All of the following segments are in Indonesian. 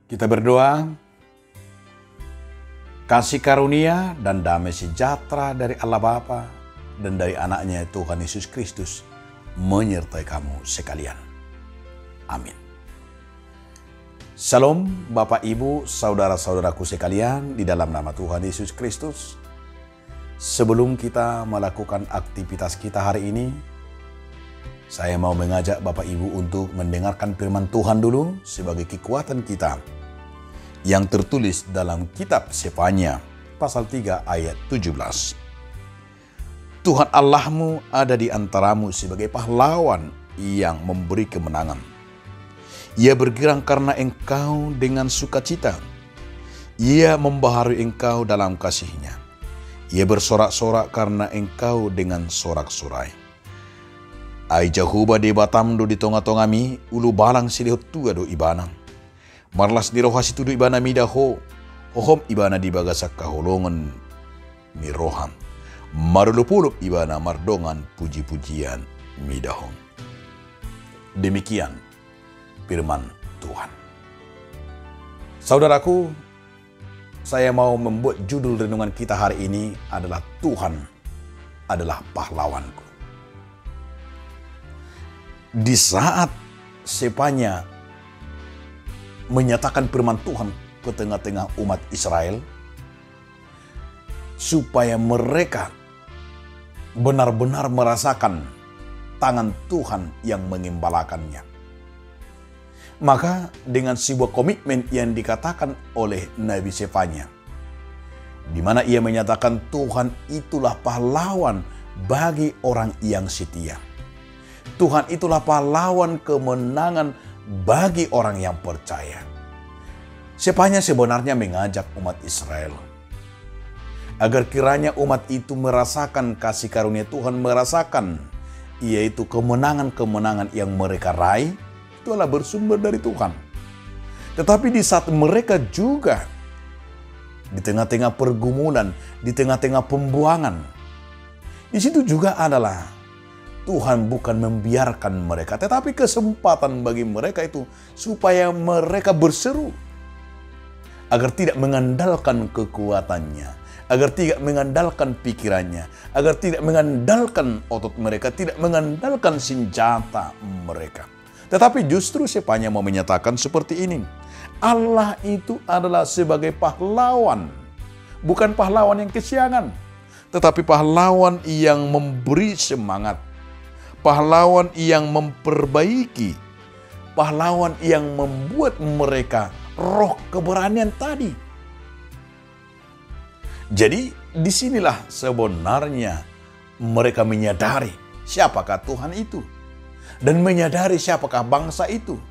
Kita berdoa, kasih karunia dan damai sejahtera dari Allah Bapa dan dari anaknya Tuhan Yesus Kristus menyertai kamu sekalian. Amin. Salam Bapak Ibu, saudara-saudaraku sekalian di dalam nama Tuhan Yesus Kristus. Sebelum kita melakukan aktivitas kita hari ini, saya mau mengajak Bapak Ibu untuk mendengarkan firman Tuhan dulu sebagai kekuatan kita yang tertulis dalam kitab Sefanya pasal 3 ayat 17. Tuhan Allahmu ada di antaramu sebagai pahlawan yang memberi kemenangan. Ia bergirang karena engkau dengan sukacita. Ia membaharui engkau dalam kasih-Nya. Ia bersorak-sorak karena engkau dengan sorak-sorai. Ai Jahuba di batamdo di tonga-tongami, ulu balang silihut tua do ibana. Marlas di rohasi tudu ibana midaho, hohom ibana di bagasak kaholongan miroham. Marulupulup ibana mardongan puji-pujian midahom. Demikian firman Tuhan. Saudaraku, saya mau membuat judul renungan kita hari ini adalah Tuhan adalah pahlawanku. Di saat Sefanya menyatakan firman Tuhan ke tengah-tengah umat Israel, supaya mereka benar-benar merasakan tangan Tuhan yang mengembalakannya. Maka dengan sebuah komitmen yang dikatakan oleh Nabi Sefanya, di mana ia menyatakan Tuhan itulah pahlawan bagi orang yang setia. Tuhan itulah pahlawan kemenangan bagi orang yang percaya. Sefanya sebenarnya mengajak umat Israel agar kiranya umat itu merasakan kasih karunia Tuhan, merasakan yaitu kemenangan-kemenangan yang mereka raih itu adalah bersumber dari Tuhan. Tetapi di saat mereka juga di tengah-tengah pergumulan, di tengah-tengah pembuangan, di situ juga adalah Tuhan bukan membiarkan mereka, tetapi kesempatan bagi mereka itu supaya mereka berseru. Agar tidak mengandalkan kekuatannya, agar tidak mengandalkan pikirannya, agar tidak mengandalkan otot mereka, tidak mengandalkan senjata mereka. Tetapi justru Sefanya mau menyatakan seperti ini. Allah itu adalah sebagai pahlawan, bukan pahlawan yang kesiangan, tetapi pahlawan yang memberi semangat. Pahlawan yang memperbaiki, pahlawan yang membuat mereka roh keberanian tadi. Jadi disinilah sebenarnya mereka menyadari siapakah Tuhan itu. Dan menyadari siapakah bangsa itu.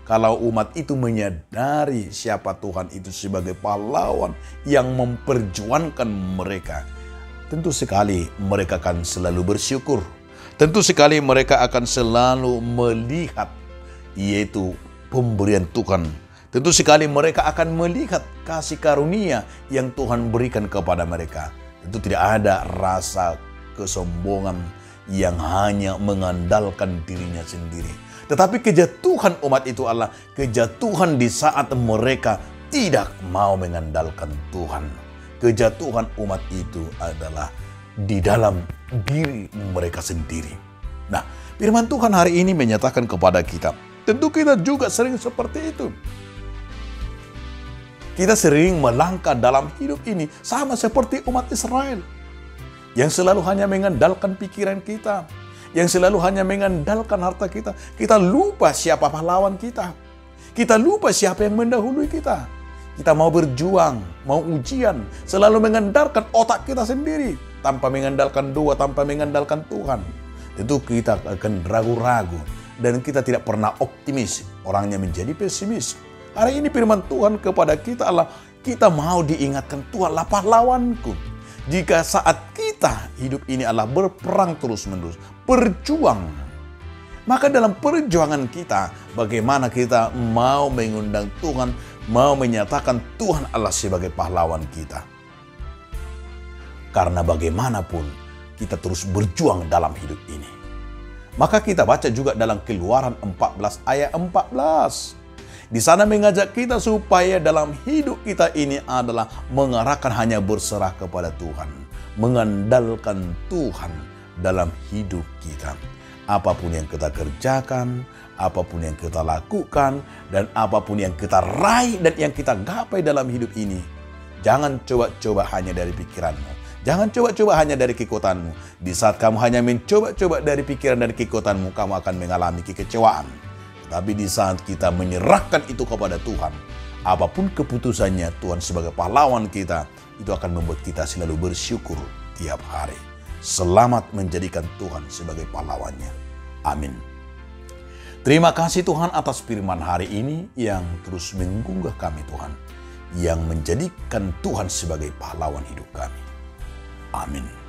Kalau umat itu menyadari siapa Tuhan itu sebagai pahlawan yang memperjuangkan mereka, tentu sekali mereka akan selalu bersyukur. Tentu sekali mereka akan selalu melihat yaitu pemberian Tuhan. Tentu sekali mereka akan melihat kasih karunia yang Tuhan berikan kepada mereka. Tentu tidak ada rasa kesombongan yang hanya mengandalkan dirinya sendiri. Tetapi kejatuhan umat itu adalah kejatuhan di saat mereka tidak mau mengandalkan Tuhan. Kejatuhan umat itu adalah di dalam diri mereka sendiri. Nah, firman Tuhan hari ini menyatakan kepada kita, tentu kita juga sering seperti itu. Kita sering melangkah dalam hidup ini sama seperti umat Israel, yang selalu hanya mengandalkan pikiran kita, yang selalu hanya mengandalkan harta kita. Kita lupa siapa pahlawan kita. Kita lupa siapa yang mendahului kita. Kita mau berjuang, mau ujian, selalu mengandalkan otak kita sendiri, tanpa mengandalkan doa, tanpa mengandalkan Tuhan. Tentu kita akan ragu-ragu dan kita tidak pernah optimis, orangnya menjadi pesimis. Hari ini firman Tuhan kepada kita adalah kita mau diingatkan Tuhanlah pahlawanku. Jika saat kita hidup ini adalah berperang terus-menerus, berjuang, maka dalam perjuangan kita bagaimana kita mau mengundang Tuhan, mau menyatakan Tuhan Allah sebagai pahlawan kita. Karena bagaimanapun kita terus berjuang dalam hidup ini. Maka kita baca juga dalam Keluaran 14 ayat 14. Di sana mengajak kita supaya dalam hidup kita ini adalah mengarahkan hanya berserah kepada Tuhan. Mengandalkan Tuhan dalam hidup kita. Apapun yang kita kerjakan, apapun yang kita lakukan, dan apapun yang kita raih dan yang kita gapai dalam hidup ini, jangan coba-coba hanya dari pikiranmu. Jangan coba-coba hanya dari kekuatanmu. Di saat kamu hanya mencoba-coba dari pikiran dan kekuatanmu, kamu akan mengalami kekecewaan. Tapi di saat kita menyerahkan itu kepada Tuhan, apapun keputusannya, Tuhan sebagai pahlawan kita, itu akan membuat kita selalu bersyukur tiap hari. Selamat menjadikan Tuhan sebagai pahlawannya. Amin. Terima kasih Tuhan atas firman hari ini yang terus menggugah kami Tuhan. Yang menjadikan Tuhan sebagai pahlawan hidup kami. Amin.